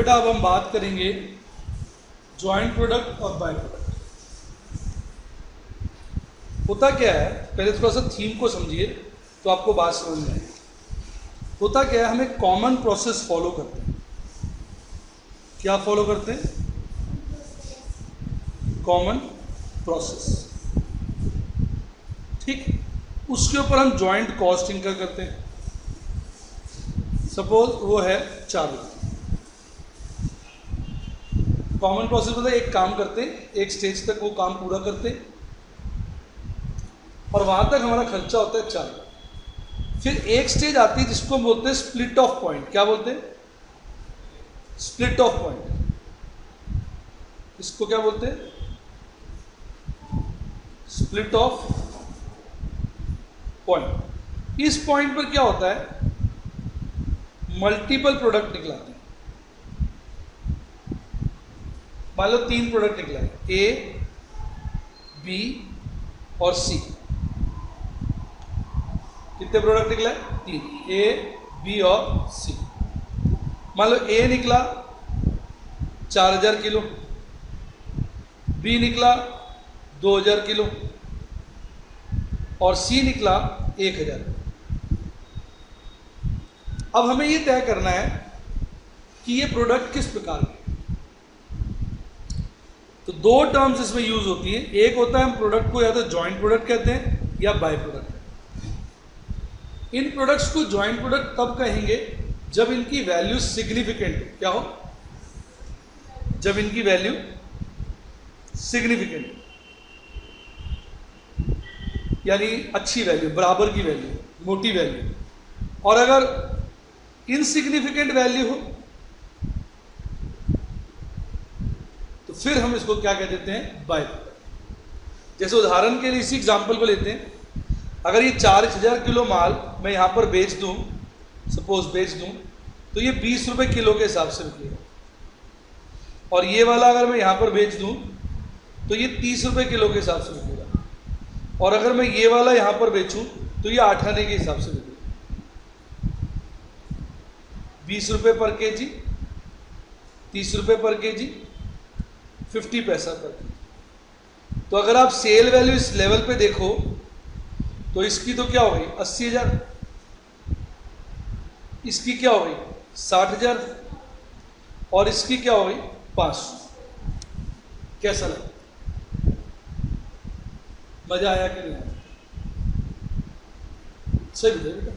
बेटा अब हम बात करेंगे जॉइंट प्रोडक्ट और बाय प्रोडक्ट। होता क्या है, पहले थोड़ा सा थीम को समझिए तो आपको बात समझ में आएगी। होता क्या है, हम एक कॉमन प्रोसेस फॉलो करते हैं। क्या फॉलो करते हैं? कॉमन प्रोसेस, ठीक। उसके ऊपर हम जॉइंट कॉस्ट इनकर करते हैं। सपोज वो है 4 लाख। कॉमन प्रोसेस मतलब एक काम करते हैं, एक स्टेज तक वो काम पूरा करते हैं और वहां तक हमारा खर्चा होता है 4 लाख। फिर एक स्टेज आती है जिसको हम बोलते हैं स्प्लिट ऑफ पॉइंट। क्या बोलते हैं? Split off point. इसको क्या बोलते हैं? Split off point. इस पॉइंट पर क्या होता है, मल्टीपल प्रोडक्ट निकलाते हैं। मान लो 3 प्रोडक्ट निकला है, ए, बी और सी। कितने प्रोडक्ट निकला है? 3, ए, बी और सी। मान लो ए निकला 4000 किलो, बी निकला 2000 किलो और सी निकला 1000। अब हमें ये तय करना है कि ये प्रोडक्ट किस प्रकार के। तो 2 टर्म्स इसमें यूज होती है। एक होता है हम प्रोडक्ट को या तो जॉइंट प्रोडक्ट कहते हैं या बाय प्रोडक्ट। इन प्रोडक्ट्स को जॉइंट प्रोडक्ट तब कहेंगे जब इनकी वैल्यू सिग्निफिकेंट हो। क्या हो? जब इनकी वैल्यू सिग्निफिकेंट, यानी अच्छी वैल्यू, बराबर की वैल्यू, मोटी वैल्यू। और अगर इनसिग्निफिकेंट वैल्यू हो तो फिर हम इसको क्या कह देते हैं? By product. जैसे उदाहरण के लिए इसी एग्जांपल को लेते हैं। अगर ये 4000 किलो माल मैं यहाँ पर बेच दूँ, सपोज बेच दूँ, तो ये 20 रुपये किलो के हिसाब से बिकेगा। और ये वाला अगर मैं यहाँ पर बेच दूँ तो ये 30 रुपये किलो के हिसाब से बिकेगा। और अगर मैं ये वाला यहाँ पर बेचूँ तो ये 8 आने के हिसाब से बिकेगा। 20 रुपये पर केजी, 30 रुपये पर केजी, 50 पैसा पर केजी। तो अगर आप सेल वैल्यू इस लेवल पे देखो तो इसकी तो क्या हो गई? 80,000। इसकी क्या हो गई? 60,000। और इसकी क्या हो गई? 500। कैसा लगा? मजा आया कि नहीं आया? सही बेटा।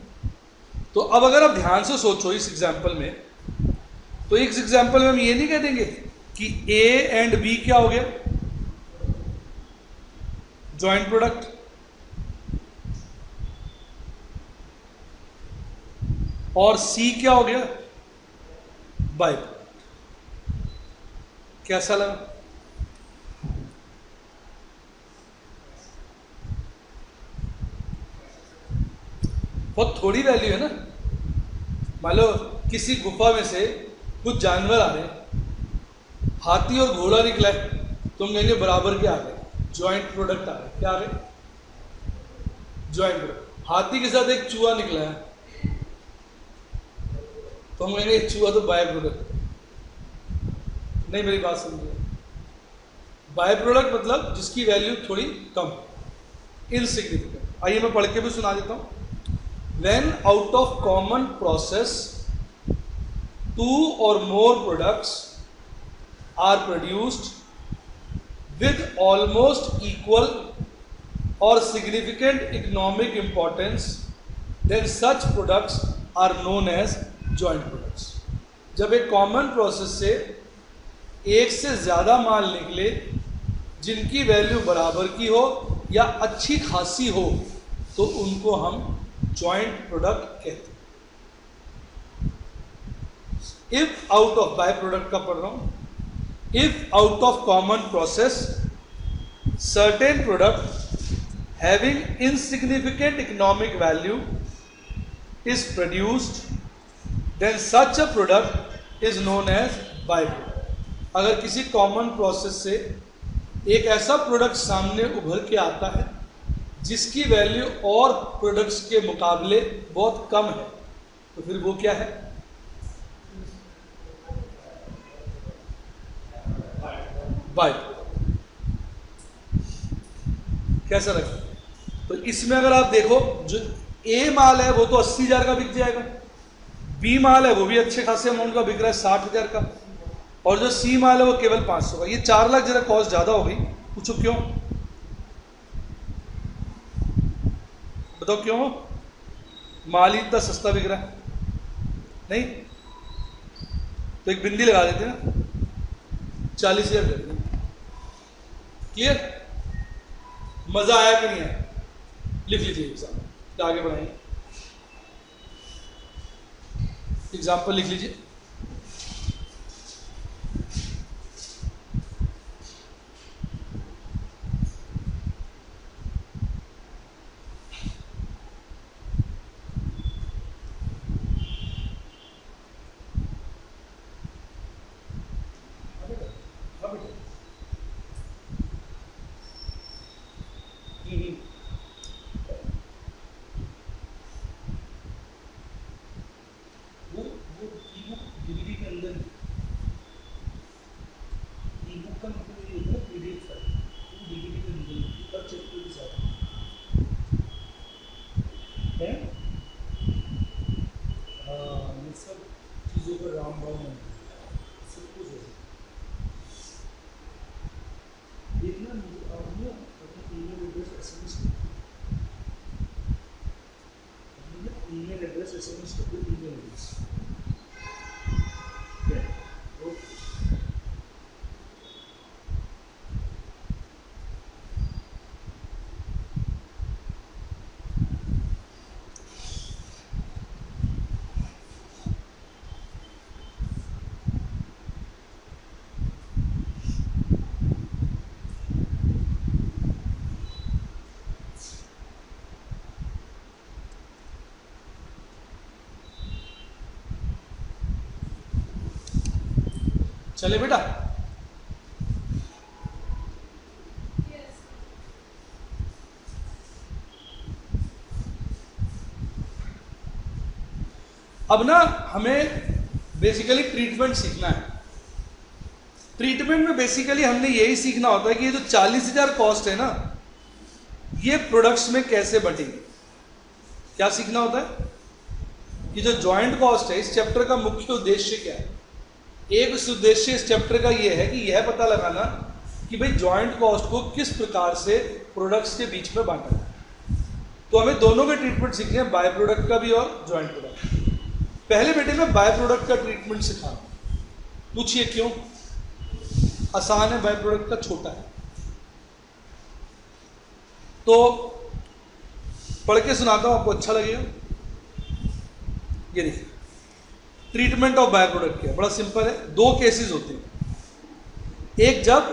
तो अब अगर आप ध्यान से सोचो इस एग्जाम्पल में, तो इस एग्जाम्पल में हम ये नहीं कह देंगे कि ए एंड बी क्या हो गया? Joint product. और सी क्या हो गया? By product. कैसा लगा? बहुत थोड़ी वैल्यू है ना। मान लो किसी गुफा में से कुछ जानवर आ रहे हैं, हाथी और घोड़ा निकला है, तुम कहेंगे बराबर के आ गए, जॉइंट प्रोडक्ट आ गए। क्या आ गए? Joint product. हाथी के साथ एक चूहा निकला है तो हम कहेंगे चूहा तो बाय प्रोडक्ट। नहीं, मेरी बात समझिए। बाय प्रोडक्ट मतलब जिसकी वैल्यू थोड़ी कम, इनसिग्निफिकेंट। आइए मैं पढ़ के भी सुना देता हूं। When out of common process 2 or more products are produced with almost equal or significant economic importance, then such products are known as joint products. जब एक कॉमन प्रोसेस से एक से ज़्यादा माल निकले जिनकी वैल्यू बराबर की हो या अच्छी खासी हो तो उनको हम जॉइंट प्रोडक्ट कहते हैं। If out of, by product का पढ़ रहा हूं, if out of common process certain product having insignificant economic value is produced, then such a product is known as by product. अगर किसी कॉमन प्रोसेस से एक ऐसा प्रोडक्ट सामने उभर के आता है जिसकी वैल्यू और प्रोडक्ट्स के मुकाबले बहुत कम है तो फिर वो क्या है? बाय कैसा लगा? तो इसमें अगर आप देखो जो ए माल है वो तो 80,000 का बिक जाएगा, बी माल है वो भी अच्छे खासे अमाउंट का बिक रहा है 60,000 का, और जो सी माल है वो केवल 500 का। ये 4 लाख जरा कॉस्ट ज्यादा हो गई, पूछो क्यों? बताओ क्यों? माल ही इतना सस्ता बिक रहा है नहीं? तो एक बिंदी लगा देते हैं, 40,000 कर देते। क्लियर? मजा आया कि नहीं आया? लिख लीजिए एग्जाम्पल, तो आगे बढ़ाएंगे। एग्जाम्पल लिख लीजिए। चले बेटा, अब ना हमें बेसिकली ट्रीटमेंट सीखना है। ट्रीटमेंट में बेसिकली हमने यही सीखना होता है कि ये जो 40,000 कॉस्ट है ना, ये प्रोडक्ट्स में कैसे बटेंगे। क्या सीखना होता है कि जो जॉइंट कॉस्ट है, इस चैप्टर का मुख्य उद्देश्य क्या है? एक उद्देश्य इस चैप्टर का ये है कि यह पता लगाना कि भाई जॉइंट कॉस्ट को किस प्रकार से प्रोडक्ट्स के बीच में बांटा है। तो हमें दोनों के ट्रीटमेंट सीखने हैं, बाय प्रोडक्ट का भी और जॉइंट प्रोडक्ट। पहले बेटे मैं बाय प्रोडक्ट का ट्रीटमेंट सिखा, पूछिए क्यों? आसान है, बाय प्रोडक्ट का छोटा है। तो पढ़ के सुनाता हूं, आपको अच्छा लगेगा। ये देखिए, ट्रीटमेंट ऑफ बाय प्रोडक्ट क्या, बड़ा सिंपल है। दो केसेस होते हैं। एक जब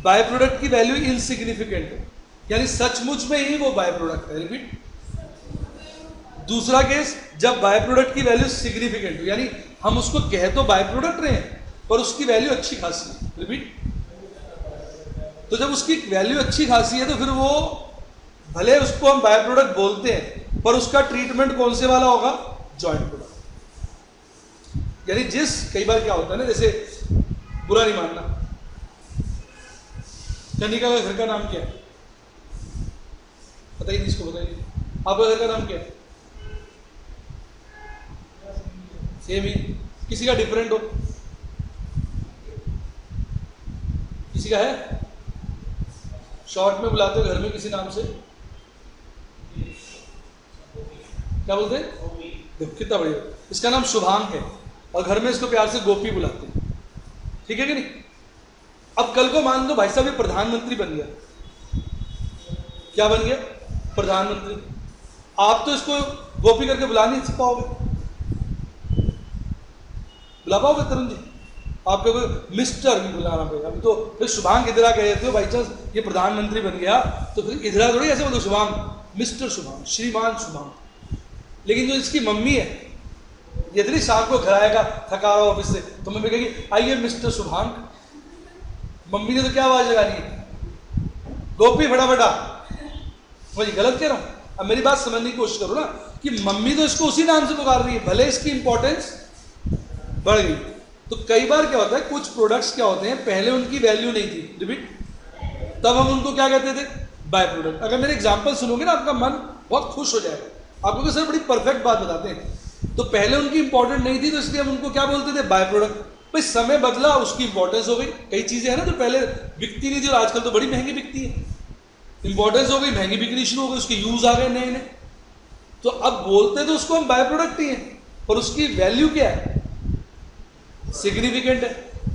बाय प्रोडक्ट की वैल्यू इनसिग्निफिकेंट है, यानी सचमुच में ही वो बाय प्रोडक्ट है। रिपीट। दूसरा केस जब बाय प्रोडक्ट की वैल्यू सिग्निफिकेंट हो, यानी हम उसको कह तो बाय प्रोडक्ट रहे हैं पर उसकी वैल्यू अच्छी खासी है। रिपीट। तो जब उसकी वैल्यू अच्छी खासी है तो फिर वो भले उसको हम बाय प्रोडक्ट बोलते हैं पर उसका ट्रीटमेंट कौन से वाला होगा? Joint product. यानी कई बार क्या होता है ना, जैसे बुरा नहीं मानना, कनिका का घर का नाम क्या है? बताइए, इसको बताइए, आपका घर का नाम क्या है? सेम ही, किसी का डिफरेंट हो, किसी का है शॉर्ट में बुलाते हो घर में किसी नाम से, क्या बोलते हैं? देखो कितना बढ़िया, इसका नाम शुभांक है और घर में इसको प्यार से गोपी बुलाते हैं। ठीक है कि नहीं? अब कल को मान लो भाई साहब ये प्रधानमंत्री बन गया। क्या बन गया? प्रधानमंत्री। आप तो इसको गोपी करके बुला नहीं पाओगे, बुला पाओगे तरुण जी? आपको कोई मिस्टर भी बुलाना पड़ेगा। अभी तो फिर शुभांक इधरा कह देते हो, बाई चांस ये प्रधानमंत्री बन गया तो फिर इधरा थोड़ी ऐसे बोलो शुभांक, मिस्टर शुभांक, श्रीमान शुभांक। लेकिन जो इसकी मम्मी है, यदि शाम को घर आएगा थका हुआ ऑफिस से, तो मम्मी कहेगी आइए मिस्टर शुभांक। मम्मी ने तो क्या आवाज लगानी है? गोपी फटाफटा। मुझे गलत कह रहा हूं? अब मेरी बात समझने की कोशिश करो ना कि मम्मी तो इसको उसी नाम से पुकार रही है, भले इसकी इंपॉर्टेंस बढ़ गई तो कई बार क्या होता है, कुछ प्रोडक्ट्स क्या होते हैं पहले उनकी वैल्यू नहीं थी, रिपीट, तब हम उनको क्या कहते थे, बाय प्रोडक्ट। अगर मेरे एग्जांपल सुनोगे ना आपका मन बहुत खुश हो जाएगा, आपको सर बड़ी परफेक्ट बात बताते हैं। तो पहले उनकी इंपॉर्टेंट नहीं थी तो इसलिए हम उनको क्या बोलते थे, बाय प्रोडक्ट। भाई समय बदला, उसकी इंपॉर्टेंस हो गई। कई चीजें हैं ना जो पहले बिकती नहीं थी और आजकल तो बड़ी महंगी बिकती है, इंपॉर्टेंस हो गई, महंगी बिकनी शुरू हो गई, उसके यूज आ गए नए नए। तो अब बोलते तो उसको हम बाय प्रोडक्ट ही हैं, पर उसकी वैल्यू क्या है, सिग्निफिकेंट है।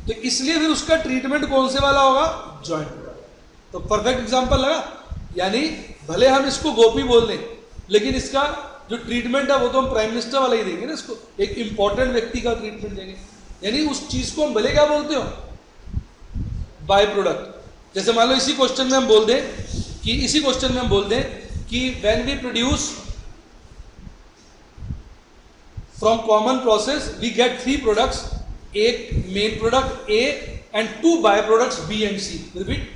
तो इसलिए फिर उसका ट्रीटमेंट कौन से वाला होगा, जॉइंट प्रोडक्ट। तो परफेक्ट एग्जांपल लगा, यानी भले हम इसको गोपी बोल दें, लेकिन इसका जो ट्रीटमेंट है वो तो हम प्राइम मिनिस्टर वाला ही देंगे ना, इसको एक इंपॉर्टेंट व्यक्ति का ट्रीटमेंट देंगे। यानी उस चीज को हम भले क्या बोलते हो, बाय प्रोडक्ट। जैसे मान लो इसी क्वेश्चन में हम बोल दें कि when we produce from common process we get 3 products, एक main product A and 2 by products B and C. Repeat,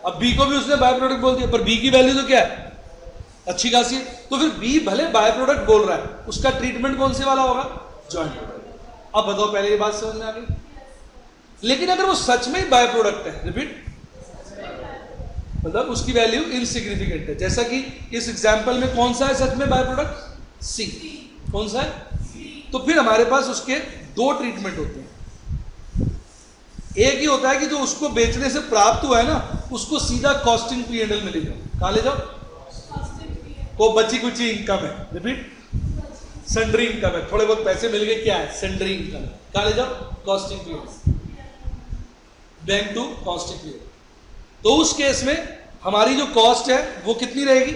अब बी को भी उसने बाय प्रोडक्ट बोल दिया, पर बी की वैल्यू तो क्या है, अच्छी खासी। तो फिर बी भले बाय प्रोडक्ट बोल रहा है, उसका ट्रीटमेंट कौन से वाला होगा, जॉइंट प्रोडक्ट। अब बताओ, पहले ये बात समझ में आ गई। लेकिन अगर वो सच में ही बाय प्रोडक्ट है, रिपीट, मतलब उसकी वैल्यू इनसिग्निफिकेंट है। जैसा कि इस एग्जांपल में कौन सा है सच में बाय प्रोडक्ट, सी। कौन सा है, तो फिर हमारे पास उसके 2 ट्रीटमेंट होते हैं। एक ही होता है कि जो उसको बेचने से प्राप्त हुआ है ना, उसको सीधा कॉस्टिंग P&L में ले जाओ। कहां ले जाओ, को बची कुची इनकम है, रिपीट, सन्ड्री इनकम है, थोड़े बहुत पैसे मिल गए, क्या है, सन्ड्री इनकम है। कहां ले जाओ, costing P&L, bank to costing P&L। तो उस केस में हमारी जो कॉस्ट है वो कितनी रहेगी,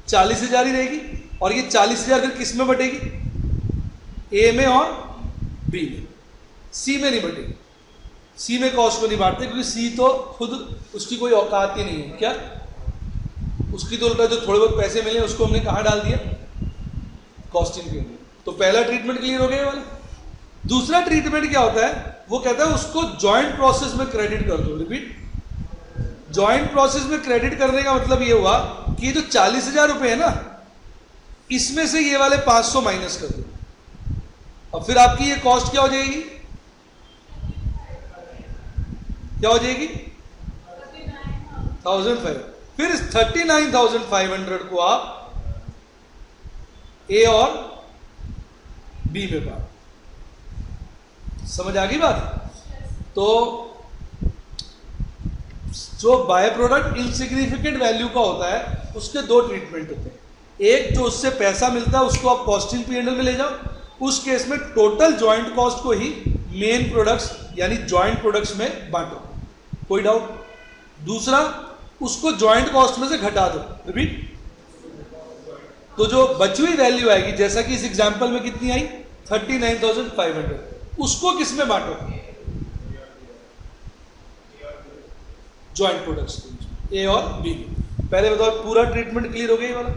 40,000 ही रहेगी। और ये 40,000 फिर किस में बटेगी, ए में और बी में, सी में नहीं बटेगी। सी में कॉस्ट को नहीं बांटते, क्योंकि सी तो खुद उसकी कोई औकात ही नहीं है। क्या, उसकी तो उल्टा जो थोड़े बहुत पैसे मिले उसको हमने कहाँ डाल दिया, कॉस्टिंग के लिए। तो पहला ट्रीटमेंट क्लियर हो गया वाला। दूसरा ट्रीटमेंट क्या होता है, वो कहता है उसको जॉइंट प्रोसेस में क्रेडिट कर दो। रिपीट, जॉइंट प्रोसेस में क्रेडिट करने का मतलब ये हुआ कि जो 40,000 रुपए है ना, इसमें से ये वाले 500 माइनस कर दो। अब फिर आपकी ये कॉस्ट क्या हो जाएगी, क्या हो जाएगी, 1,500। फिर इस 39,500 को आप ए और बी में बांट। समझ आ गई बात। तो जो बाय प्रोडक्ट इनसिग्निफिकेंट वैल्यू का होता है, उसके 2 ट्रीटमेंट होते हैं। एक, जो उससे पैसा मिलता है उसको आप कॉस्टिंग P&L में ले जाओ, उस केस में टोटल जॉइंट कॉस्ट को ही मेन प्रोडक्ट्स यानी जॉइंट प्रोडक्ट्स में बांटो, कोई डाउट। दूसरा, उसको जॉइंट कॉस्ट में से घटा दो। रिपीट, तो जो बची हुई वैल्यू आएगी, जैसा कि इस एग्जांपल में कितनी आई, 39,500, उसको किस में बांटो, जॉइंट प्रोडक्ट्स, ए और बी। पहले बताओ, पूरा ट्रीटमेंट क्लियर हो गया ये वाला।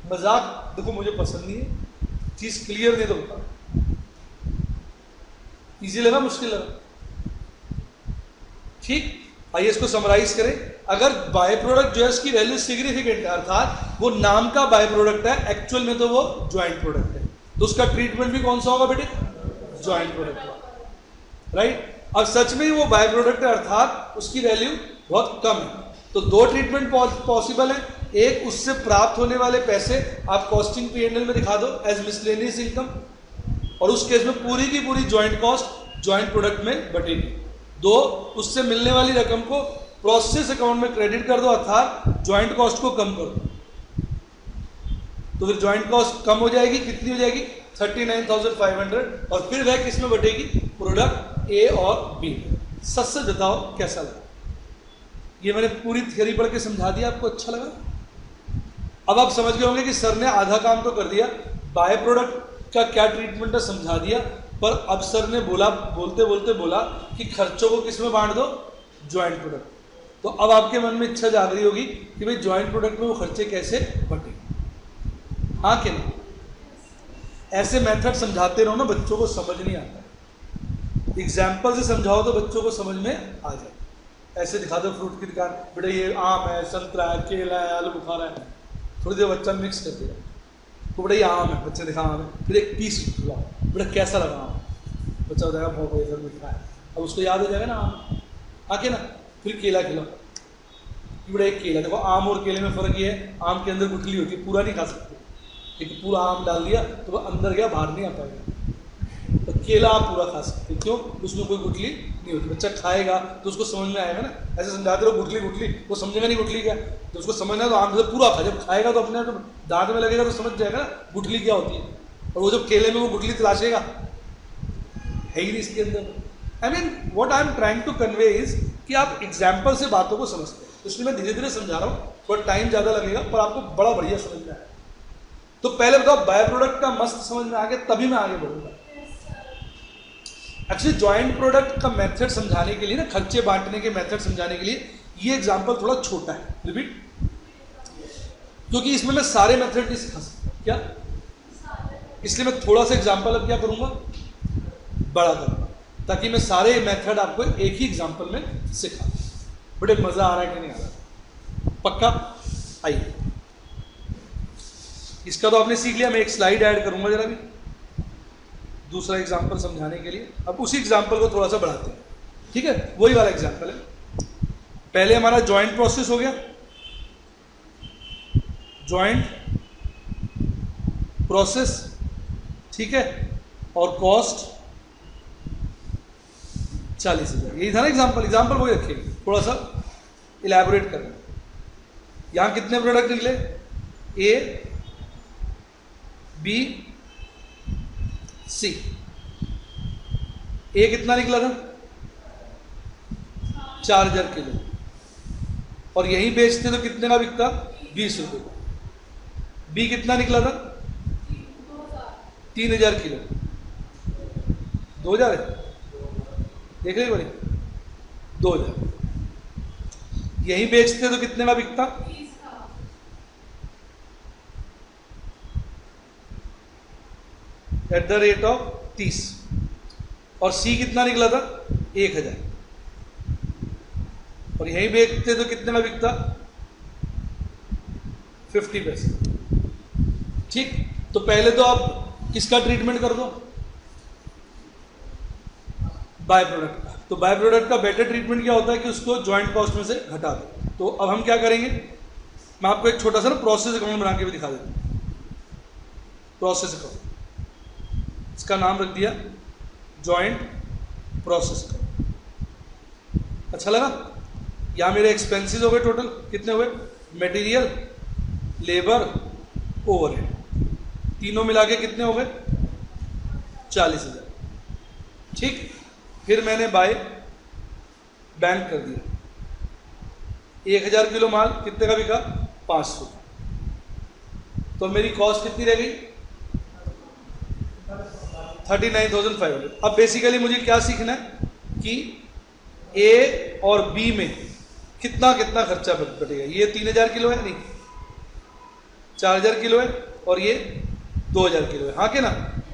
मजाक देखो मुझे पसंद नहीं है, चीज क्लियर नहीं तो बताओ। इजी लगा, मुश्किल लगा, ठीक। आइए इसको समराइज करें। अगर बाय प्रोडक्ट जो है उसकी वैल्यू सिग्निफिकेंट है, अर्थात वो नाम का बाय प्रोडक्ट है, एक्चुअल में तो वो ज्वाइंट प्रोडक्ट है, तो उसका ट्रीटमेंट भी कौन सा होगा बेटे, ज्वाइंट प्रोडक्ट, राइट। अब सच में ही वो बाय प्रोडक्ट है, अर्थात उसकी वैल्यू बहुत कम है। तो 2 ट्रीटमेंट पॉसिबल है। एक, उससे प्राप्त होने वाले पैसे आप कॉस्टिंग P&L में दिखा दो एज मिसलेनियस इनकम, और उस केस में पूरी की पूरी ज्वाइंट कॉस्ट ज्वाइंट प्रोडक्ट में बटेगी। 2, उससे मिलने वाली रकम को प्रोसेस अकाउंट में क्रेडिट कर दो, अर्थात ज्वाइंट कॉस्ट को कम कर दो। तो फिर ज्वाइंट कॉस्ट कम हो जाएगी, कितनी हो जाएगी, 39,500, और फिर वह किस में बटेगी, प्रोडक्ट ए और बी। सच से बताओ कैसा लगा। ये मैंने पूरी थ्योरी पढ़ के समझा दिया, आपको अच्छा लगा। अब आप समझ गए होंगे कि सर ने आधा काम तो कर दिया, बाय प्रोडक्ट का क्या ट्रीटमेंट है समझा दिया, पर अब सर ने बोलते बोलते बोला कि खर्चों को किस में बांट दो, ज्वाइंट प्रोडक्ट। तो अब आपके मन में इच्छा जाग रही होगी कि भाई ज्वाइंट प्रोडक्ट में वो खर्चे कैसे बटे, हाँ कि नहीं। ऐसे मेथड समझाते रहो ना, बच्चों को समझ नहीं आता। एग्जाम्पल से समझाओ तो बच्चों को समझ में आ जाए। ऐसे दिखा दो फ्रूट की दुकान, बेटा ये आम है, संतरा है, केला है, आलू बुखारा है, थोड़ी देर बच्चा मिक्स कर देगा, तो बेटा ये आम है, बच्चे देखा आम है, फिर एक पीस लाओ, बेटा कैसा लगा आम, बच्चा बताएगा बहुत बढ़िया मीठा है। अब उसको याद हो जाएगा ना आम, आके ना फिर केला खिलाओ, बेटा एक केला, देखो आम और केले में फ़र्क ये है, आम के अंदर गुठली होती है, पूरा नहीं खा सकते, एक पूरा आम डाल दिया तो वो अंदर गया बाहर नहीं आ पाएगा। तो केला आप पूरा खा सकते, क्यों? उसमें कोई गुठली नहीं होती, बच्चा खाएगा तो उसको समझ में आएगा ना, ऐसे समझाते रहो गुठली गुठली, वो समझेगा नहीं गुठली क्या, तो उसको समझना है तो आम से पूरा खा, जब खाएगा तो अपने तो दांत में लगेगा तो समझ जाएगा ना गुठली क्या होती है। और वो जब केले में वो गुठली तलाशेगा, है ही नहीं इसके अंदर। I mean what I am trying to convey is कि आप एग्जाम्पल से बातों को समझते हैं, इसलिए मैं धीरे धीरे समझा रहा हूँ, थोड़ा टाइम ज़्यादा लगेगा पर आपको बड़ा बढ़िया समझ में आएगा। तो पहले बताओ बाय प्रोडक्ट का मस्त समझ में आ गया, तभी मैं आगे बढ़ूंगा। एक्चुअली जॉइंट प्रोडक्ट का मेथड समझाने के लिए ना, खर्चे बांटने के मेथड समझाने के लिए ये एग्जांपल थोड़ा छोटा है, रिपीट, क्योंकि इसमें मैं सारे मेथड नहीं सिखा सकता, क्या, इसलिए मैं थोड़ा सा एग्जांपल अब क्या करूंगा, बड़ा करूंगा, ताकि मैं सारे मेथड आपको एक ही एग्जांपल में सिखा। बड़े मजा आ रहा है कि नहीं आ रहा? पक्का? आइए, इसका तो आपने सीख लिया, मैं एक स्लाइड ऐड करूंगा जरा भी दूसरा एग्जांपल समझाने के लिए। अब उसी एग्जांपल को थोड़ा सा बढ़ाते हैं, ठीक है, वही वाला एग्जांपल है। पहले हमारा जॉइंट प्रोसेस हो गया, जॉइंट प्रोसेस, ठीक है, और कॉस्ट 40,000, यही था ना एग्जांपल, एग्जांपल वही रखेंगे, थोड़ा सा इलैबोरेट करेंगे। यहां कितने प्रोडक्ट निकले, ए बी सी, ए कितना निकला था 4,000 किलो, और यहीं बेचते तो कितने का बिकता, 20 रुपये का। बी कितना निकला था 3,000 किलो, 2,000 है, देख रहे बड़े, 2,000, यहीं बेचते तो कितने का बिकता, एट द रेट ऑफ 30, और सी कितना निकला था 1,000, और यहीं बेचते तो कितने का बिकता 50 पैसे। ठीक, तो पहले तो आप किसका ट्रीटमेंट कर दो, बाय प्रोडक्ट का। तो बाय प्रोडक्ट का बेटर ट्रीटमेंट क्या होता है कि उसको जॉइंट कॉस्ट में से घटा दो। तो अब हम क्या करेंगे, मैं आपको एक छोटा सा ना प्रोसेस अकाउंट बना के भी दिखा देता हूँ। प्रोसेस अकाउंट, इसका नाम रख दिया जॉइंट प्रोसेस अकाउंट। अच्छा लगा? यहाँ मेरे एक्सपेंसेस हो गए, टोटल कितने हुए, मटेरियल, लेबर, ओवरहेड, तीनों मिला के कितने हो गए 40,000। ठीक, फिर मैंने बाय बैंक कर दिया, 1,000 किलो माल कितने का बिका, 500, तो मेरी कॉस्ट कितनी रह गई 39,500। अब बेसिकली मुझे क्या सीखना है कि ए और बी में कितना कितना खर्चा बटेगा। ये 3,000 किलो है, नहीं 4,000 किलो है, और ये 2,000 किलो है, हाँ के ना।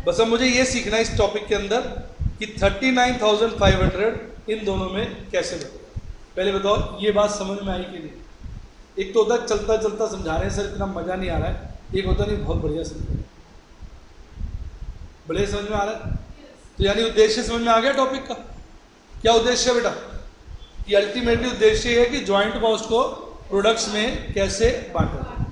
बस अब मुझे ये सीखना है इस टॉपिक के अंदर कि 39,500 इन दोनों में कैसे बटेगा। पहले बताओ ये बात समझ में आई कि नहीं? एक तो होता है चलता चलता समझाने से इतना मजा नहीं आ रहा है, एक होता नहीं बहुत बढ़िया समझ में, बढ़िया समझ में आ रहा है। तो यानी उद्देश्य समझ में आ गया टॉपिक का। क्या उद्देश्य है बेटा? कि अल्टीमेटली उद्देश्य है कि जॉइंट कॉस्ट को प्रोडक्ट्स में कैसे बांटा।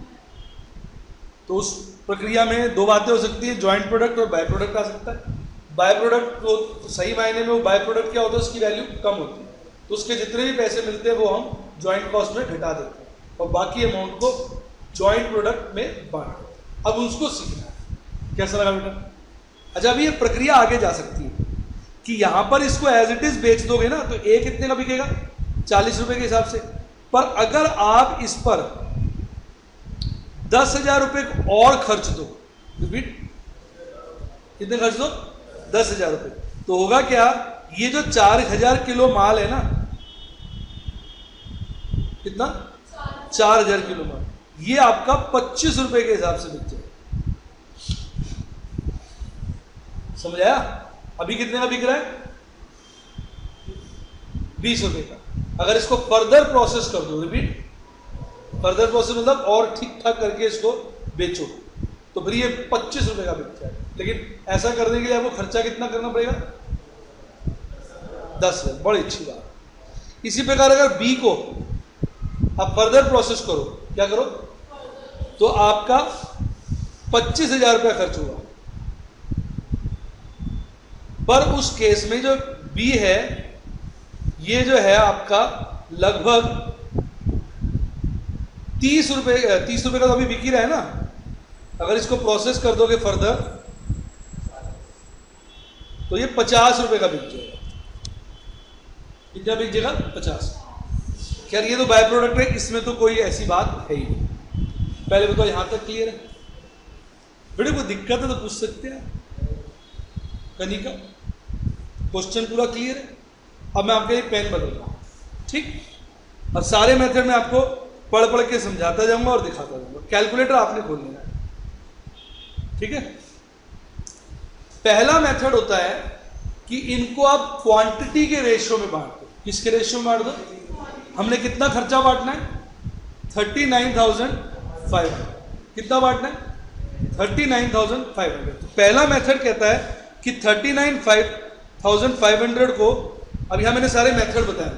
तो उस प्रक्रिया में दो बातें हो सकती है, जॉइंट प्रोडक्ट और बाय प्रोडक्ट आ सकता है। बाय प्रोडक्ट तो सही मायने में वो बाय प्रोडक्ट क्या होता है, उसकी वैल्यू कम होती है, तो उसके जितने भी पैसे मिलते हैं वो हम जॉइंट कॉस्ट में घटा देते हैं और बाकी अमाउंट को जॉइंट प्रोडक्ट में बांट देते हैं। अब उसको सीखना है। कैसा लगा बेटा? अच्छा, अभी ये प्रक्रिया आगे जा सकती है कि यहां पर इसको एज इट इज बेच दोगे ना तो ए कितने का बिकेगा 40 रुपए के हिसाब से, पर अगर आप इस पर 10,000 रुपए और खर्च दो, रिपीट, कितने खर्च दो 10,000 रुपए, तो होगा क्या, ये जो 4,000 किलो माल है ना, कितना 4,000 किलो माल, ये आपका 25 रुपए के हिसाब से बिक जाएगा। समझ आया? अभी कितने का बिक रहा है 20 रुपए का। अगर इसको फर्दर प्रोसेस कर दो, रिपीट, फर्दर प्रोसेस मतलब और ठीक ठाक करके इसको बेचो, तो फिर ये 25 रुपये का बिक जाएगा। लेकिन ऐसा करने के लिए आपको खर्चा कितना करना पड़ेगा? 10 है। बड़ी अच्छी बात। इसी प्रकार अगर बी को आप फर्दर प्रोसेस करो, क्या करो, तो आपका 25,000 रुपया खर्च हुआ। पर उस केस में जो बी है, ये जो है आपका लगभग 30 रुपये का तो अभी बिक ही रहा है ना। अगर इसको प्रोसेस कर दोगे फर्दर तो ये 50 रुपये का बिक जाएगा। कितना बिक जाएगा? 50। खैर ये तो बाय प्रोडक्ट है, इसमें तो कोई ऐसी बात है ही नहीं। पहले बताओ यहां तक क्लियर है? बेटे कोई दिक्कत है तो पूछ सकते हैं। कनिका क्वेश्चन पूरा क्लियर है? अब मैं आपके लिए पेन बदल रहा हूं, ठीक? और सारे मेथड में आपको पढ़ पढ़ के समझाता जाऊंगा और दिखाता जाऊंगा। कैलकुलेटर आपने खोल लेना है, ठीक है? पहला मेथड होता है कि इनको आप क्वांटिटी के रेशियो में बांट दो। किसके रेशियो में बांट दो? हमने कितना खर्चा बांटना है? 39,500। कितना बांटना है? 39,500। तो पहला मेथड कहता है कि 39,500 को, अब यहां मैंने सारे मेथड बताए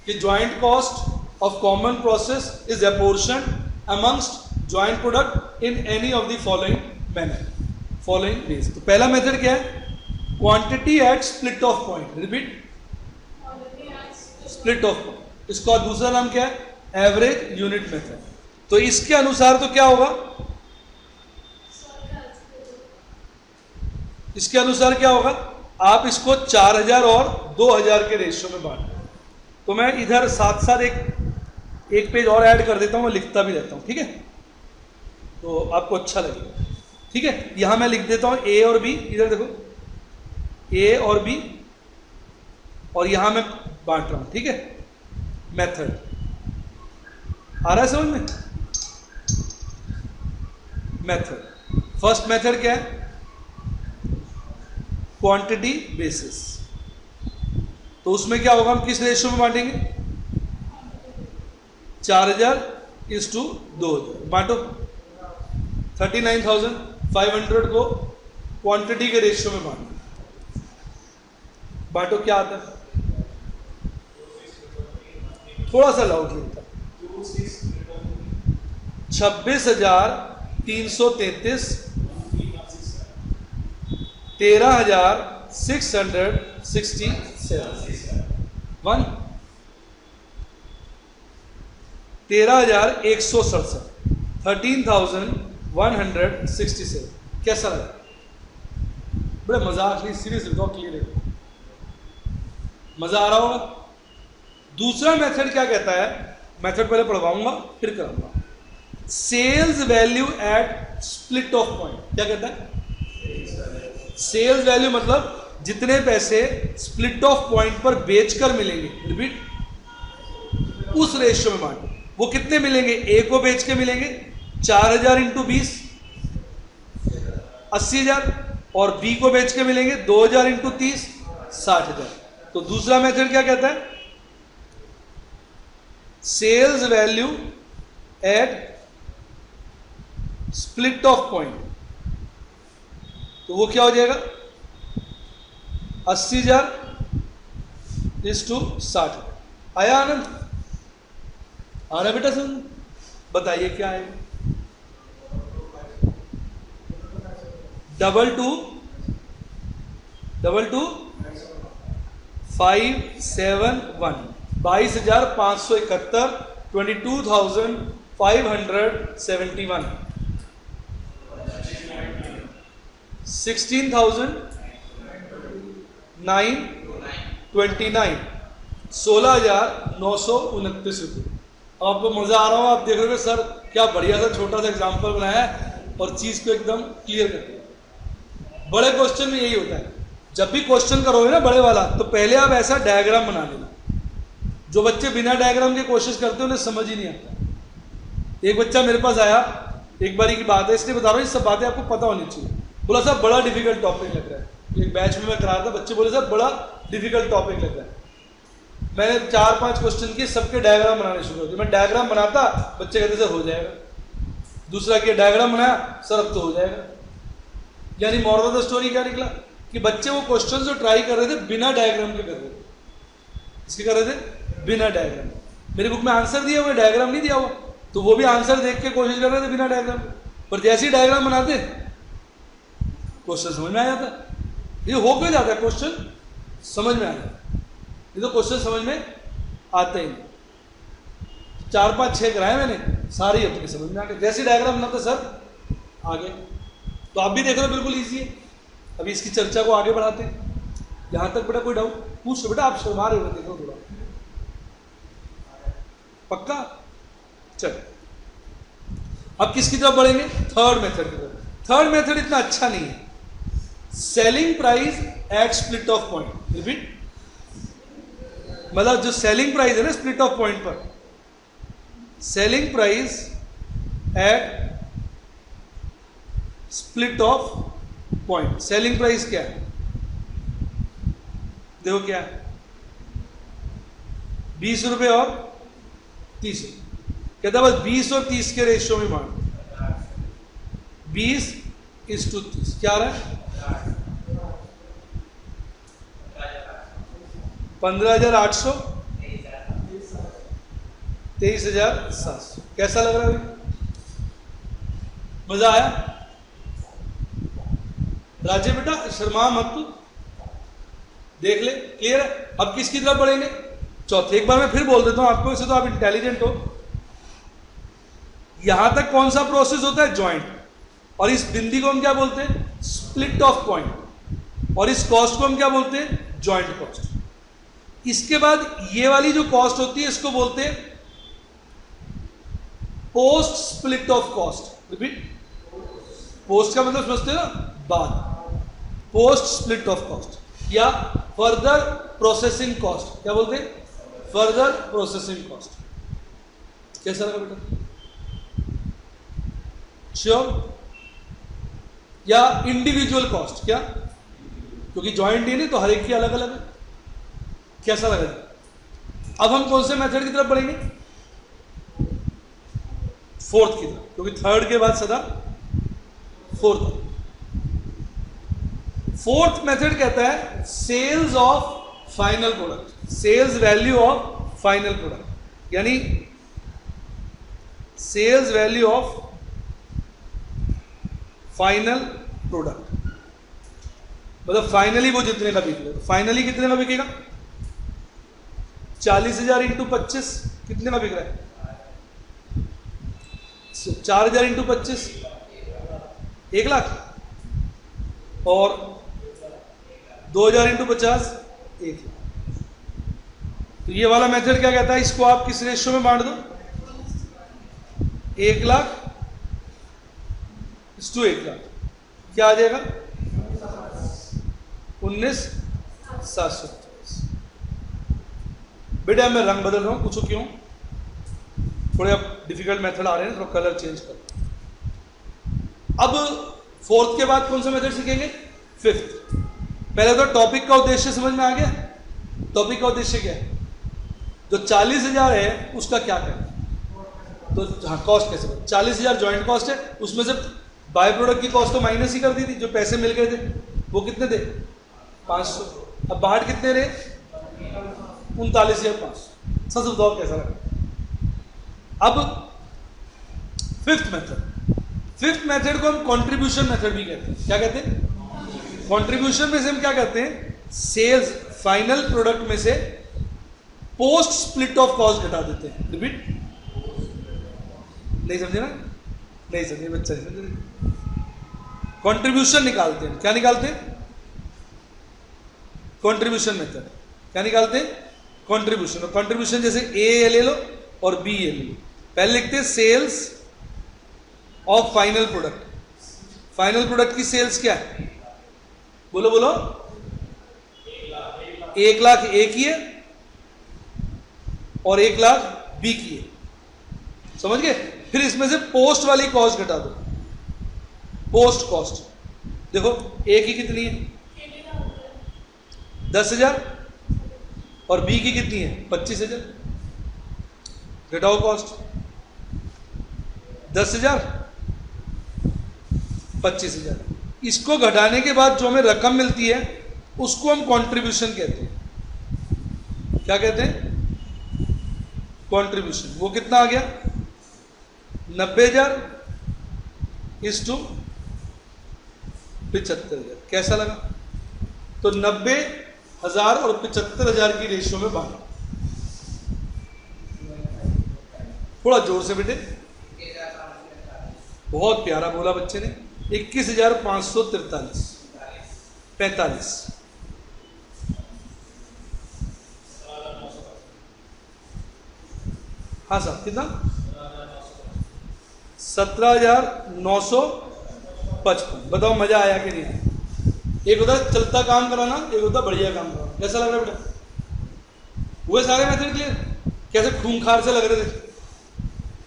कि joint cost of common process is apportioned amongst joint product in any of the following manner, following ways। तो पहला मेथड क्या है? Quantity eight split off point. Repeat, split off point. इसका दूसरा नाम क्या है? Average unit method. तो इसके अनुसार तो क्या होगा? इसके अनुसार क्या होगा? आप इसको 4000 और 2000 के रेशियो में बांट। तो मैं इधर साथ साथ एक पेज और ऐड कर देता हूं, मैं लिखता भी रहता हूं, ठीक है? तो आपको अच्छा लगेगा, ठीक है? यहां मैं लिख देता हूं ए और बी। इधर देखो, ए और बी, और यहां मैं बांट रहा हूं, ठीक है? मेथड आ रहा है समझ में? मेथड, फर्स्ट मेथड क्या है? Quantity basis. तो उसमें क्या होगा? हम किस रेशियो में बांटेंगे? 4000 इज टू 2000। बांटो 39,500 को क्वांटिटी के रेशियो में बांटो। बांटो, क्या आता है? थोड़ा सा लाउड लिखता है। 26,333, 13,667, 13,167, 13,167। कैसा लगा? बड़े मजाक नहीं, सीरियस लिखो, क्लियर है, मजा आ रहा होगा। दूसरा मेथड क्या कहता है? मेथड पहले पढ़वाऊंगा फिर कराऊंगा। Sales value at split off point. क्या कहता है? सेल्स वैल्यू मतलब जितने पैसे स्प्लिट ऑफ पॉइंट पर बेचकर मिलेंगे, रिपीट, उस रेशियो में बांटो। वो कितने मिलेंगे? ए को बेच के मिलेंगे 4000 इंटू 20, 80,000, और बी को बेच के मिलेंगे 2000 इंटू 30, 60,000। तो दूसरा मेथड क्या कहता है? Sales value at split off point. तो वो क्या हो जाएगा? 80,000 इज टू 60। आया आनंद? आ रहा बेटा सुन? बताइए क्या है? 22,571, 22,571, 22,571, 16,929, 16,929 रुपये। आपको मजा आ रहा हो? आप देख रहे हो सर क्या बढ़िया सा छोटा सा एग्जांपल बनाया है और चीज को एकदम क्लियर कर दिया। बड़े क्वेश्चन में यही होता है, जब भी क्वेश्चन करोगे ना बड़े वाला, तो पहले आप ऐसा डायग्राम बना लेना। जो बच्चे बिना डायग्राम के कोशिश करते हैं उन्हें समझ ही नहीं आता। एक बच्चा मेरे पास आया, एक बारी की बात है इसलिए बता रहा हूँ, ये सब बातें आपको पता होनी चाहिए। बोला सर बड़ा डिफिकल्ट टॉपिक लग रहा है। एक बैच में मैं करा रहा था, बच्चे बोले सर बड़ा डिफिकल्ट टॉपिक लग रहा है। मैंने 4-5 क्वेश्चन किए, सबके डायग्राम बनाने शुरू कर दिए। मैं डायग्राम बनाता, बच्चे कहते सर हो जाएगा। दूसरा क्या डायग्राम बनाया सर, अब तो हो जाएगा। यानी मॉरल ऑफ द स्टोरी क्या निकला कि बच्चे वो क्वेश्चन जो ट्राई कर रहे थे बिना डायग्राम के कर रहे थे। इसके कर रहे थे बिना डायग्राम। मेरी बुक में आंसर दिया हुआ, डायग्राम नहीं दिया हुआ, तो वो भी आंसर देख के कोशिश कर रहे थे बिना डायग्राम, पर जैसे ही डायग्राम बनाते क्वेश्चन समझ में आ जाता। ये हो क्यों जाता है, क्वेश्चन समझ में आ जाता, ये तो क्वेश्चन समझ में आते ही नहीं। 4 5 6 कराए मैंने, सारे ही अपने समझ में आ गए। जैसे डायग्राम बनाते सर आगे, तो आप भी देख रहे हो बिल्कुल ईजी है। अभी इसकी चर्चा को आगे बढ़ाते हैं। यहाँ तक बेटा कोई डाउट पूछ लो बेटा, आप शर्मा रहे हो, देखो थोड़ा पक्का। चल अब किसकी तरफ बढ़ेंगे, थर्ड मेथड की तरफ। थर्ड मेथड इतना अच्छा नहीं है, selling price at split off point. Repeat, मतलब जो सेलिंग प्राइस है ना स्प्लिट ऑफ पॉइंट पर, selling price at split off point. Selling price क्या है, देखो क्या है, 20 रुपए और 30 रुपए। कहता है बस 20 और 30 के रेशियो में मान, 20:30 क्या रहा है, 15,800, 23,700। कैसा लग रहा है भाई, मजा आया? राजे बेटा शर्मा मत तू, देख ले, क्लियर है। अब किसकी तरफ बढ़ेंगे, चौथे। एक बार मैं फिर बोल देता हूं आपको, वैसे तो आप इंटेलिजेंट हो। यहां तक कौन सा प्रोसेस होता है, ज्वाइंट, और इस बिंदी को हम क्या बोलते हैं, स्प्लिट ऑफ पॉइंट, और इस कॉस्ट को हम क्या बोलते हैं, ज्वाइंट कॉस्ट। इसके बाद ये वाली जो कॉस्ट होती है इसको बोलते हैं post split of cost. Repeat, post का मतलब समझते हो ना, बाद, पोस्ट स्प्लिट ऑफ कॉस्ट, या फर्दर प्रोसेसिंग कॉस्ट। क्या बोलते हैं, फर्दर प्रोसेसिंग कॉस्ट। कैसा लगा बेटा, श्योर? या इंडिविजुअल कॉस्ट, क्या, क्योंकि ज्वाइंट ही नहीं तो हर एक की अलग अलग है। कैसा लगा? अब हम कौन से मेथड की तरफ बढ़ेंगे, फोर्थ की तरफ, क्योंकि थर्ड के बाद सदा फोर्थ। फोर्थ मेथड कहता है sales of final product, sales value of final product, यानी sales value of final product. मतलब फाइनली वो जितने का बिक रहा है, फाइनली कितने का बिकेगा, 40,000 इंटू 25 कितने का बिक रहा है, 4,000 इंटू 25 1 लाख, और 2,000 इंटू 50 1 लाख। तो ये वाला मेथड क्या कहता है, इसको आप किस रेशियो में बांट दो, 1 लाख टू 1 लाख, क्या आ जाएगा, 19,720। बेटा मैं रंग बदल रहा हूं, पूछो क्यों, थोड़े अब डिफिकल्ट मेथड आ रहे हैं, थोड़ा कलर चेंज कर। अब फोर्थ के बाद कौन सा मेथड सीखेंगे, फिफ्थ। पहले तो टॉपिक का उद्देश्य समझ में आ गया। टॉपिक का उद्देश्य क्या है, जो 40,000 है उसका क्या करें, तो हाँ कॉस्ट कैसे करें। 40,000 ज्वाइंट कॉस्ट है, उसमें से बाय प्रोडक्ट की कॉस्ट तो माइनस ही कर दी थी, जो पैसे मिल गए थे वो कितने थे, 500। अब बाहर कितने रहे, 39,500। सच बताओ कैसा लगा। अब फिफ्थ मेथड, फिफ्थ मेथड को हम कंट्रीब्यूशन मेथड भी कहते हैं। क्या कहते हैं, कंट्रीब्यूशन में से हम क्या कहते हैं, सेल्स फाइनल प्रोडक्ट में से पोस्ट स्प्लिट ऑफ कॉस्ट घटा देते हैं। रिपीट, नहीं समझे ना, नहीं समझे बच्चा, नहीं समझे। कंट्रीब्यूशन निकालते हैं, क्या निकालते हैं, कंट्रीब्यूशन मेथड, क्या निकालते हैं, कंट्रीब्यूशन। और कंट्रीब्यूशन जैसे ए ले लो और बी ले लो। पहले लिखते हैं sales of final product. Final product की सेल्स क्या है, बोलो बोलो, 1 लाख ए की है और 1 लाख बी की है, समझ गए। फिर इसमें से पोस्ट वाली कॉस्ट घटा दो, पोस्ट कॉस्ट देखो ए की कितनी है, 10,000 और बी की कितनी है, 25,000। घटाओ कॉस्ट, 10,000 25,000। इसको घटाने के बाद जो हमें रकम मिलती है उसको हम कंट्रीब्यूशन कहते हैं। क्या कहते हैं? कंट्रीब्यूशन। वो कितना आ गया? 90,000 इस टू 75,000। कैसा लगा? तो 90,000 और 75,000 की रेशियो में बांटा। थोड़ा जोर से बेटे। बहुत प्यारा बोला बच्चे ने। 21,543 45। हाँ साहब, कितना? 17,955। बताओ मजा आया कि नहीं? एक होता है चलता काम कराना, एक होता है बढ़िया काम कराना। कैसा लग रहा है बेटा? हुए सारे मेथड क्लियर? कैसे खूंखार से लग रहे थे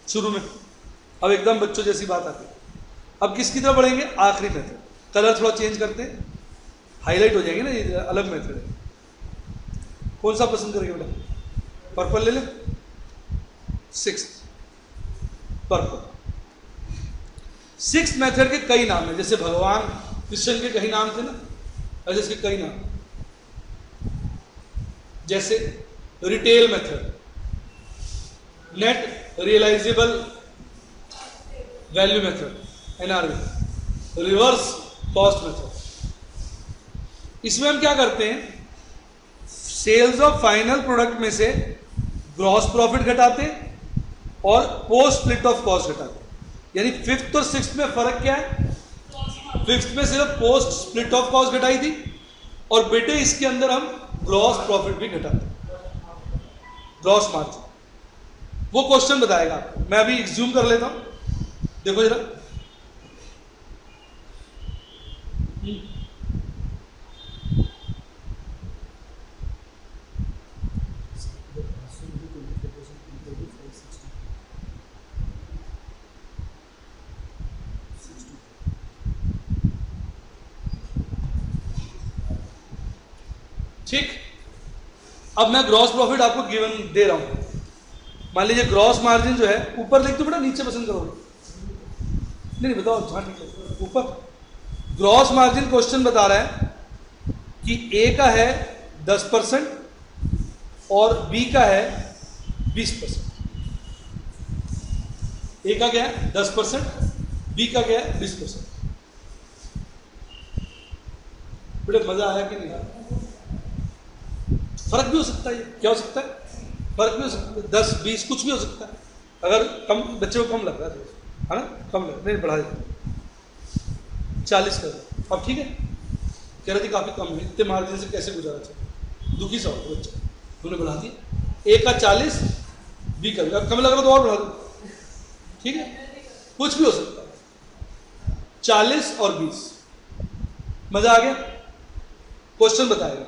शुरू में, अब एकदम बच्चों जैसी बात आती है। अब किसकी तरफ बढ़ेंगे? आखिरी मेथड। कलर थोड़ा चेंज करते हैं, हाईलाइट हो जाएंगे ना, ये अलग मेथड है। कौन सा पसंद करेंगे बेटा? पर्पल ले ले। 6th purple. 6th मेथड के कई नाम हैं, जैसे भगवान कृष्ण के कई नाम थे ना, ऐसे इसके कई नाम। जैसे retail method, net realisable value method NRV, reverse cost method. इसमें हम क्या करते हैं? सेल्स ऑफ फाइनल प्रोडक्ट में से ग्रॉस प्रॉफिट घटाते हैं और पोस्ट स्प्लिट ऑफ कॉस्ट घटाते हैं। यानी 5th और 6th में फर्क क्या है? 5th में सिर्फ पोस्ट स्प्लिट ऑफ कॉस्ट घटाई थी, और बेटे इसके अंदर हम ग्रॉस प्रॉफिट भी घटाते हैं, ग्रॉस मार्जिन। वो क्वेश्चन बताएगा आपको। मैं अभी एग्ज्यूम कर लेता हूं, देखो जरा। ठीक, अब मैं ग्रॉस प्रॉफिट आपको गिवन दे रहा हूं। मान लीजिए ग्रॉस मार्जिन जो है, ऊपर लिख दो बेटा, नीचे पसंद करोगे? नहीं बताओ, हाँ ठीक है, ऊपर। ग्रॉस मार्जिन क्वेश्चन बता रहा है कि ए का है 10% और बी का है 20%। ए का क्या है? 10%, बी का क्या है? 20%। बेटा मजा आया कि नहीं आया? फर्क भी हो सकता है, क्या हो सकता है? फर्क भी हो सकता है, 10 20 कुछ भी हो सकता है। अगर कम बच्चे को कम लग रहा है ना, कम लग नहीं, बढ़ा देते 40 कर दो। अब ठीक है, कह रहे थे काफ़ी कम है, इतने मार्जिन से कैसे गुजारा चाहिए? दुखी सा होगा बच्चा, तूने बढ़ा दिया। ए का 40, बी का कम लग रहा तो और बढ़ा दो, ठीक है, कुछ भी हो सकता है। 40 और 20, मजा आ गया? क्वेश्चन बताएगा।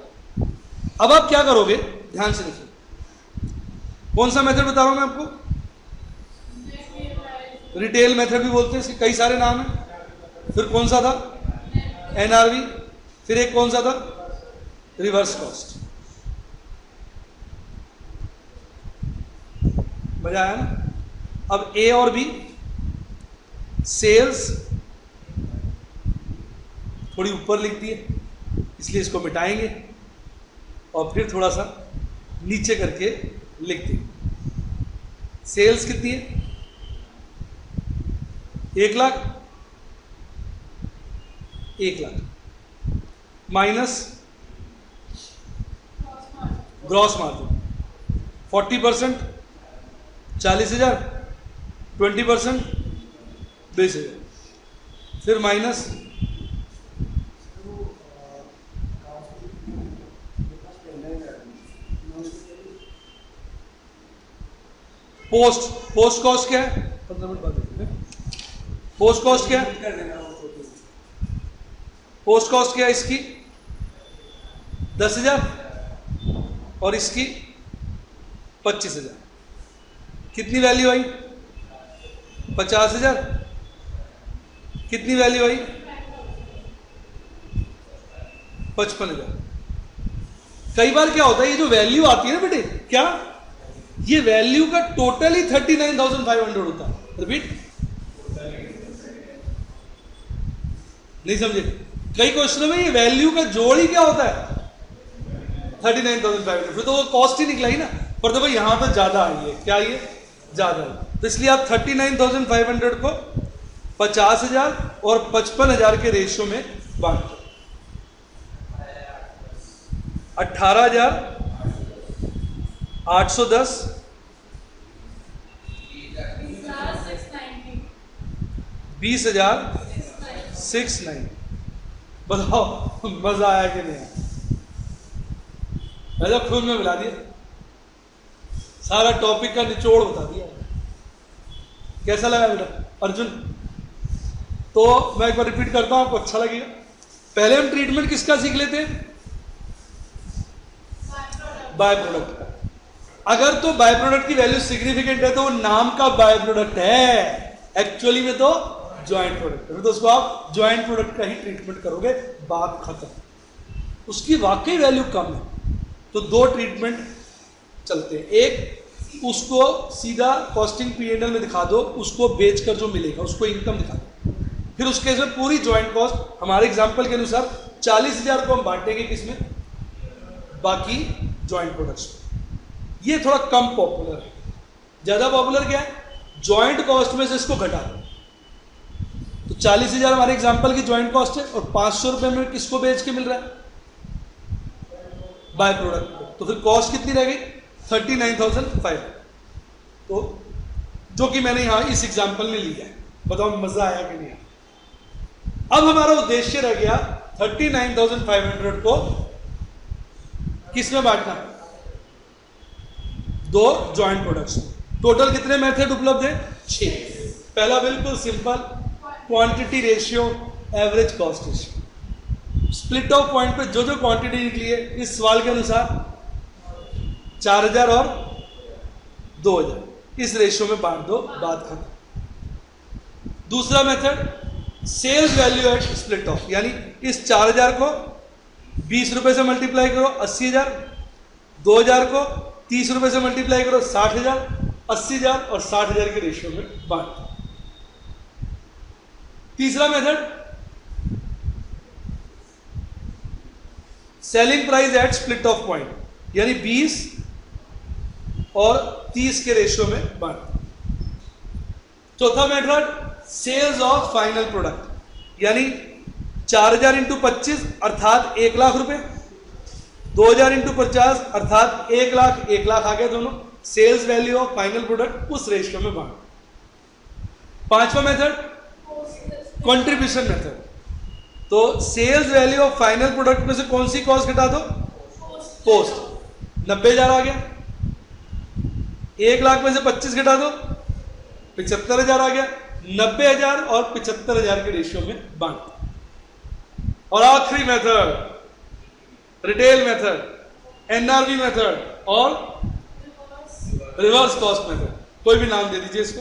अब आप क्या करोगे? ध्यान से देखिए, कौन सा मेथड बता रहा हूं मैं आपको? रिटेल मेथड भी बोलते हैं, इसके कई सारे नाम हैं। फिर कौन सा था? NRV। फिर एक कौन सा था? Reverse cost. मजा आया ना? अब ए और बी, सेल्स थोड़ी ऊपर लिखती है, इसलिए इसको मिटाएंगे और फिर थोड़ा सा नीचे करके लिखते हैं। सेल्स कितनी है? 1 lakh, 1 lakh minus gross margin 40%, 40,000, 20% 20,000, फिर माइनस पोस्ट कॉस्ट क्या है? 15 मिनट बाद देखते हैं। पोस्ट कॉस्ट क्या है? पोस्ट कॉस्ट क्या है इसकी? 10,000 और इसकी 25,000। कितनी वैल्यू आई? 50,000। कितनी वैल्यू आई? 55,000। कई बार क्या होता है, ये जो वैल्यू आती है ना बेटे, क्या ये वैल्यू का टोटल ही 39,500 होता है। रिपीट, नहीं समझे? कई क्वेश्चनों में ये वैल्यू का जोड़ ही क्या होता है 39,500, फिर तो वो कॉस्ट ही निकला ही ना। पर देखो यहाँ तो ज्यादा आई है, क्या आई है? ज्यादा है। तो इसलिए आप 39,500 को 50,000 और 55,000 के रेशियो में बांट दो। 18,810 20,690। बताओ मजा आया कि नहीं आया? मैंने खून में मिला दिया, सारा टॉपिक का निचोड़ बता दिया। कैसा लगा बेटा अर्जुन? तो मैं एक बार रिपीट करता हूं, आपको अच्छा लगेगा। पहले हम ट्रीटमेंट किसका सीख लेते हैं? बाय प्रोडक्ट का। अगर तो बाय प्रोडक्ट की वैल्यू सिग्निफिकेंट है तो वो नाम का बाय प्रोडक्ट है, एक्चुअली में तो ज्वाइंट प्रोडक्ट है। तो उसको आप ज्वाइंट प्रोडक्ट का ही ट्रीटमेंट करोगे, बात खत्म। उसकी वाकई वैल्यू कम है तो दो ट्रीटमेंट चलते हैं। एक, उसको सीधा कॉस्टिंग P&L में दिखा दो, उसको बेचकर जो मिलेगा उसको इनकम दिखा दो। फिर उस केस में पूरी ज्वाइंट कॉस्ट हमारे एग्जांपल के अनुसार 40,000 को हम बांटेंगे किसमें? बाकी ज्वाइंट प्रोडक्ट्स। ये थोड़ा कम पॉपुलर है। ज्यादा पॉपुलर क्या है? ज्वाइंट कॉस्ट में से इसको घटा दो। तो 40,000 हमारे एग्जांपल की ज्वाइंट कॉस्ट है और 500 रुपए में किसको बेच के मिल रहा है? By product. तो फिर कॉस्ट कितनी रह गई? 39,500। तो जो कि मैंने यहां इस एग्जांपल में लिया है। बताओ मजा आया कि नहीं आया? अब हमारा उद्देश्य रह गया 39,500 को किस में बांटना? दो ज्वाइंट प्रोडक्ट्स। टोटल कितने मेथड उपलब्ध है? 6। पहला बिल्कुल simple, quantity ratio, average cost ratio. Split off point पे जो जो क्वांटिटी निकली है इस सवाल के अनुसार 4,000 और 2,000 इस रेशियो में बांट दो, बात खत्म। दूसरा method, sales value at split off, यानी इस 4,000 को 20 रुपए से मल्टीप्लाई करो 80,000, 2,000 को 30 रुपए से मल्टीप्लाई करो 60,000, 80,000 और 60,000 के रेशियो में बांट दो। तीसरा method, selling price at split off point, यानी 20 और 30 के रेशियो में बांट दो। चौथा method, sales of final product, यानी 4,000 इंटू 25 अर्थात 1,00,000 रुपए, 2,000 इंटू 50 अर्थात 1,00,000, 1,00,000 आ गए दोनों। Sales value of final product उस रेशियो में बांट। पांचवा मेथड, कंट्रीब्यूशन मेथड। तो sales value of final product में से कौन सी कॉस्ट घटा दो? पोस्ट। 90,000 आ गया। 1,00,000 में से 25 घटा दो, 75,000 आ गया। 90,000 और 75,000 के रेशियो में बांट। और आखिरी method, retail method, NRV method और रिवर्स कॉस्ट मेथड। कोई भी नाम दे दीजिए इसको।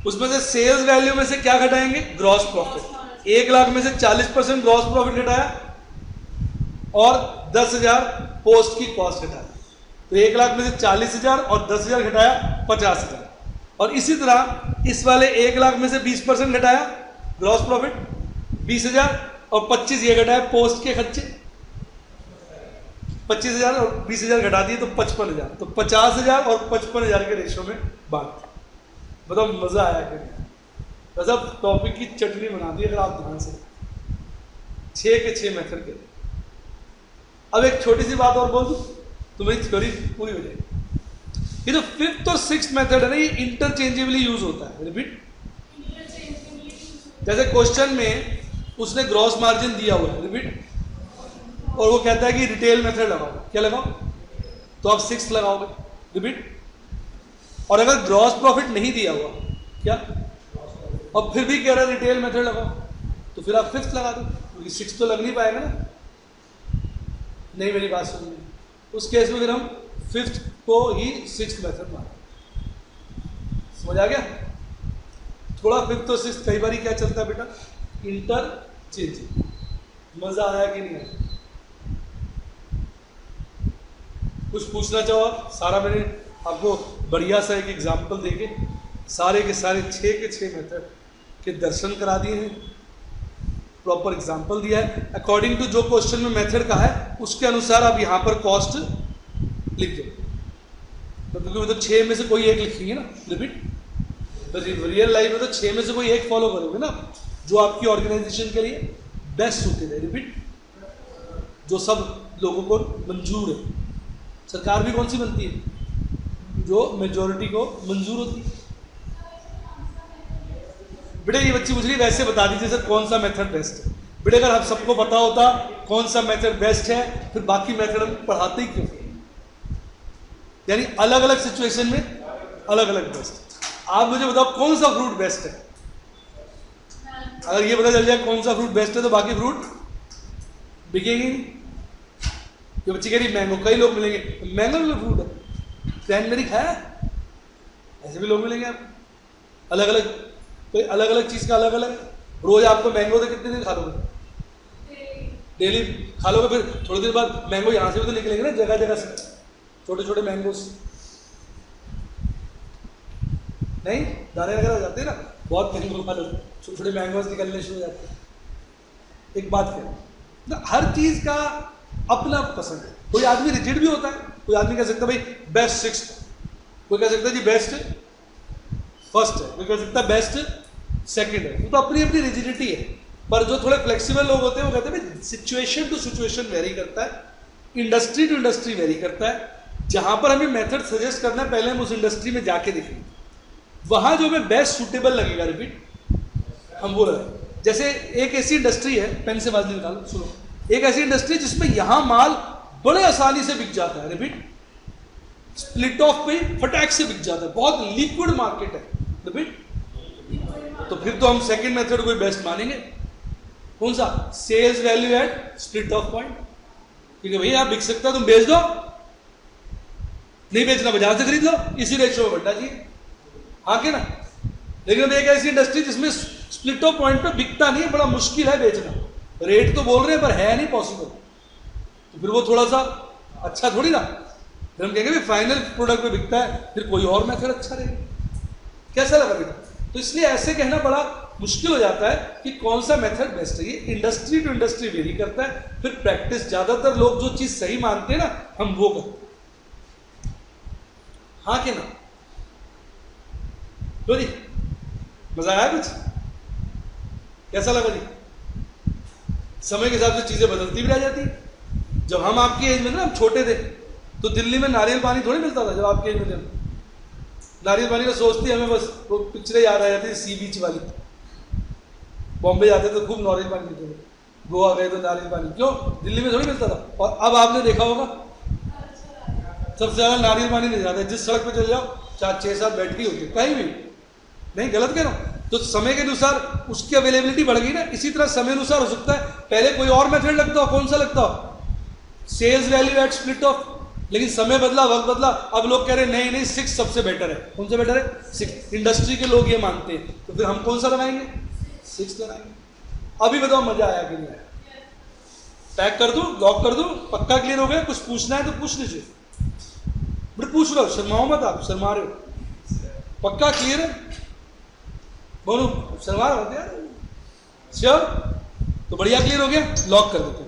उसमें से सेल्स वैल्यू में से क्या घटाएंगे? Gross profit. 1,00,000 में से 40% ग्रॉस प्रॉफिट घटाया और 10,000 पोस्ट की कॉस्ट घटाया। तो 1,00,000 में से 40,000 और 10,000 घटाया 50,000। और इसी तरह इस वाले 1,00,000 में से 20% घटाया ग्रॉस प्रॉफिट 20,000 और 25 ये घटाया पोस्ट के खर्चे। 25,000 और 20,000 घटा दिए तो 55,000। तो 50,000 और 55,000 के रेशियो में बांट। बताओ मजा आया कि नहीं? बस अब टॉपिक की चटनी बना दी अगर आप ध्यान से। 6 के 6 मेथड के। अब एक छोटी सी बात और बोल दूं तो मेरी थ्योरी पूरी हो जाएगी। ये जो 5th और 6th मेथड है ना, ये इंटरचेंजेबली यूज होता है। रिपीट, जैसे क्वेश्चन में उसने ग्रॉस मार्जिन दिया हुआ है, रिपीट, और वो कहता है कि रिटेल मेथड लगाओ। क्या लगाओ? तो आप 6th लगाओगे, रिपीट। और अगर ग्रॉस प्रॉफिट नहीं दिया हुआ, क्या, और फिर भी कह रहा है रिटेल मेथड लगाओ, तो फिर आप 5th लगा दो, क्योंकि 6th तो लग नहीं पाएगा ना। नहीं, मेरी बात सुनिए। उस केस में फिर हम 5th को ही 6th मेथड मारें। समझ आ गया? थोड़ा 5th और 6th कई बार क्या चलता है बेटा? इंटरचेंज। मजा आया कि नहीं आया? कुछ पूछना चाहो आप? सारा मैंने आपको बढ़िया सा एक एग्जाम्पल देके सारे के सारे 6 के 6 मेथड के दर्शन करा दिए हैं। प्रॉपर एग्जांपल दिया है, अकॉर्डिंग टू जो क्वेश्चन में मेथड का है उसके अनुसार आप यहाँ पर कॉस्ट लिख दो। तो क्योंकि वो तो 6 में से कोई एक लिखेंगे ना, रिपीट, तो रियल लाइफ में तो 6 में से कोई एक फॉलो करोगे ना जो आपकी ऑर्गेनाइजेशन के लिए बेस्ट सूटेड है, रिपीट, जो सब लोगों को मंजूर है। सरकार भी कौन सी बनती है? जो मेजोरिटी को मंजूर होती है। बेटे ये बच्ची पूछ रही वैसे बता दीजिए सर कौन सा मेथड बेस्ट है। बेटे अगर आप सबको पता होता कौन सा मेथड बेस्ट है फिर बाकी मेथड हम पढ़ाते ही क्यों? यानी अलग अलग सिचुएशन में अलग अलग बेस्ट। आप मुझे बताओ कौन सा फ्रूट बेस्ट है? अगर ये पता चल जाए कौन सा फ्रूट बेस्ट है तो बाकी फ्रूट बिकेंगे। ये बच्ची कह रही मैंगो, कई लोग मिलेंगे मैंगो भी फ्रूट है, क्रैनबेरी खाया, ऐसे भी लोग मिलेंगे आप। अलग अलग कोई अलग अलग चीज़ का अलग अलग। रोज आपको मैंगो तो कितने दिन खा लोगे? डेली खा लोगे, फिर थोड़ी देर बाद मैंगो यहाँ से भी तो निकलेंगे ना जगह जगह से, छोटे छोटे मैंगोस नहीं, दाने वगैरह जाते हैं ना, बहुत मैंगो खा लो छोटे छोटे मैंगोस निकलने शुरू हो जाते हैं। एक बात करें ना, हर चीज़ का अपना पसंद है। कोई आदमी रिजिड भी होता है, कोई आदमी कह सकता है भाई बेस्ट 6, कोई कह सकता है जी बेस्ट फर्स्ट है, कोई कह सकता है बेस्ट सेकंड है। वो तो अपनी अपनी रिजिडिटी है। पर जो थोड़े फ्लेक्सिबल लोग होते हैं वो कहते हैं भाई सिचुएशन टू सिचुएशन वेरी करता है, इंडस्ट्री टू इंडस्ट्री वेरी करता है। जहां पर हमें मेथड सजेस्ट करना है पहले हम उस इंडस्ट्री में जाके देखेंगे, वहां जो हमें बेस्ट सुटेबल लगेगा, रिपीट, हम वो रहे। जैसे एक ऐसी इंडस्ट्री है, पेन से बात निकालो, सुनो, एक ऐसी इंडस्ट्री जिसमें यहां माल बड़े आसानी से बिक जाता है, रिपीट, स्प्लिट ऑफ पे फटाक से बिक जाता है, बहुत लिक्विड मार्केट है, रिपीट, तो फिर तो हम सेकंड मेथड को बेस्ट मानेंगे। कौन सा? Sales value at split off point. ठीक है भैया, आप बिक सकता है, तुम बेच दो, नहीं बेचना बाजार से खरीद लो, इसी रेशियो में बढ़ना चाहिए, हाँ के ना। लेकिन अब एक ऐसी इंडस्ट्री जिसमें स्प्लिट ऑफ पॉइंट पे बिकता नहीं है, बड़ा मुश्किल है बेचना, रेट तो बोल रहे हैं पर है नहीं पॉसिबल, तो फिर वो थोड़ा सा अच्छा थोड़ी ना। फिर हम कहेंगे फाइनल प्रोडक्ट पे बिकता है, फिर कोई और मेथड अच्छा रहेगा। कैसा लगा बेटा? तो इसलिए ऐसे कहना बड़ा मुश्किल हो जाता है कि कौन सा मेथड बेस्ट है। ये इंडस्ट्री टू इंडस्ट्री वेरी करता है। फिर प्रैक्टिस, ज्यादातर लोग जो चीज सही मानते हैं ना, हम वो करते हैं, हाँ के ना। लो जी, मजा आया कुछ? कैसा लगा जी? समय के हिसाब से चीजें बदलती भी रह जाती है। जब हम आपकी एज में ना, हम छोटे थे तो दिल्ली में नारियल पानी थोड़ी मिलता था। जब आपके एज में थे नारियल पानी का सोचती हमें बस वो पिक्चरें याद आ जाती थी, सी बीच वाली। बॉम्बे जाते तो खूब नारियल पानी पीते थे, गोवा गए तो नारियल पानी, क्यों? दिल्ली में थोड़ी मिलता था। और अब आपने देखा होगा सबसे ज्यादा नारियल पानी नहीं जाता है, जिस सड़क पे चले जाओ 4-6-7 बैटरी होती है, कहीं भी नहीं, गलत कह रहा हूं। तो समय के अनुसार उसकी अवेलेबिलिटी बढ़ गई ना, इसी तरह समय अनुसार हो सकता है पहले कोई और मेथड लगता हो, कौन सा लगता हो? Sales value at split off. लेकिन समय बदला, वक्त बदला, अब लोग कह रहे हैं नहीं नहीं 6 सबसे बेटर है। कौन सा बेटर है? 6। इंडस्ट्री के लोग ये मानते हैं, तो फिर हम कौन सा लगाएंगे? 6 लगाएंगे। अभी बताओ मजा आया कि नहीं आया? पैक कर दूं, लॉक कर दूं, पक्का क्लियर हो गया? कुछ पूछना है तो पूछ लीजिए, बड़े पूछ लो, शर्माओ मत, आप शर्मा रहे हो। पक्का क्लियर है? बोलो, शर्मा रहे हो यार? श्योर? तो बढ़िया क्लियर हो गया, लॉक कर देते हैं।